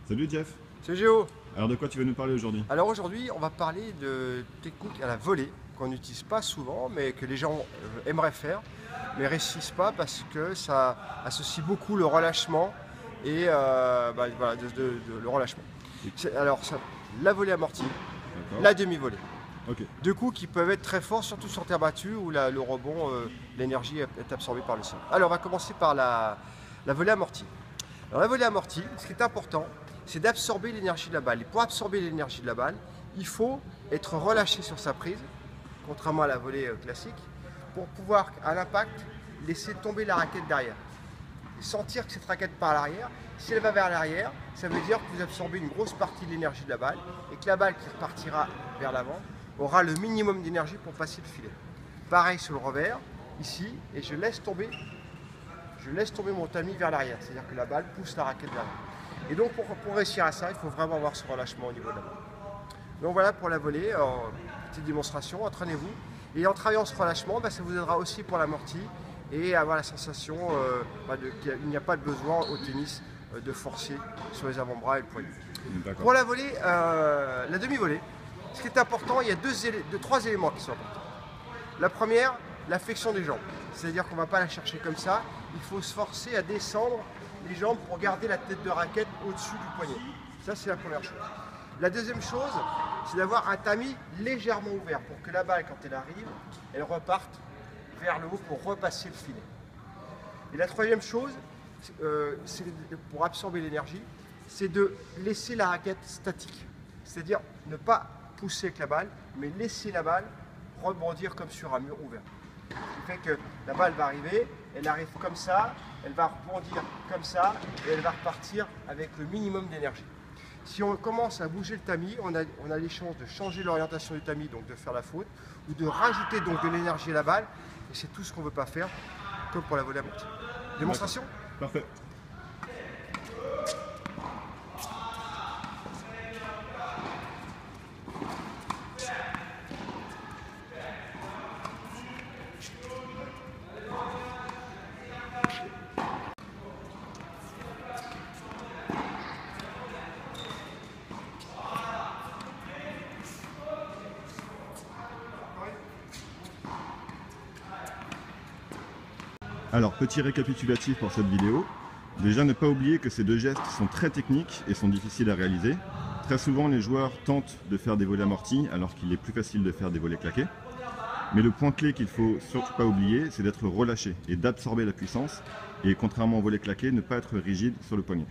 Salut Jeff. C'est Géo. Alors de quoi tu vas nous parler aujourd'hui? Alors aujourd'hui, on va parler de techniques à la volée qu'on n'utilise pas souvent, mais que les gens aimeraient faire, mais réussissent pas parce que ça associe beaucoup le relâchement et voilà, le relâchement. Alors la volée amortie, D'accord. la demi-volée. Ok. Deux coups qui peuvent être très forts, surtout sur terre battue où le rebond, l'énergie est absorbée par le sol. Alors on va commencer par la volée amortie. Alors la volée amortie, ce qui est important, c'est d'absorber l'énergie de la balle. Et pour absorber l'énergie de la balle, il faut être relâché sur sa prise, contrairement à la volée classique, pour pouvoir, à l'impact, laisser tomber la raquette derrière. Et sentir que cette raquette part à l'arrière. Si elle va vers l'arrière, ça veut dire que vous absorbez une grosse partie de l'énergie de la balle et que la balle qui repartira vers l'avant aura le minimum d'énergie pour passer le filet. Pareil sur le revers, ici, et je laisse tomber mon tamis vers l'arrière, c'est-à-dire que la balle pousse la raquette vers l'avant. Et donc pour réussir à ça, il faut vraiment avoir ce relâchement au niveau de la balle. Donc voilà pour la volée, petite démonstration, entraînez-vous. Et en travaillant ce relâchement, ça vous aidera aussi pour l'amorti et avoir la sensation qu'il n'y a pas de besoin au tennis de forcer sur les avant-bras et le poignet. Pour la volée, la demi-volée, ce qui est important, il y a trois éléments qui sont importants. La première, la flexion des jambes. C'est-à-dire qu'on ne va pas la chercher comme ça, il faut se forcer à descendre les jambes pour garder la tête de raquette au-dessus du poignet. Ça, c'est la première chose. La deuxième chose, c'est d'avoir un tamis légèrement ouvert pour que la balle, quand elle arrive, elle reparte vers le haut pour repasser le filet. Et la troisième chose, pour absorber l'énergie, c'est de laisser la raquette statique. C'est-à-dire ne pas pousser avec la balle, mais laisser la balle rebondir comme sur un mur ouvert. Ce qui fait que la balle va arriver, elle arrive comme ça, elle va rebondir comme ça et elle va repartir avec le minimum d'énergie. Si on commence à bouger le tamis, on a les chances de changer l'orientation du tamis, donc de faire la faute, ou de rajouter donc de l'énergie à la balle, et c'est tout ce qu'on ne veut pas faire, comme pour la volée amortie. Démonstration? Parfait. Alors, petit récapitulatif pour cette vidéo. Déjà, ne pas oublier que ces deux gestes sont très techniques et sont difficiles à réaliser. Très souvent, les joueurs tentent de faire des volées amortis alors qu'il est plus facile de faire des volées claqués. Mais le point clé qu'il ne faut surtout pas oublier, c'est d'être relâché et d'absorber la puissance. Et contrairement aux volées claqués, ne pas être rigide sur le poignet.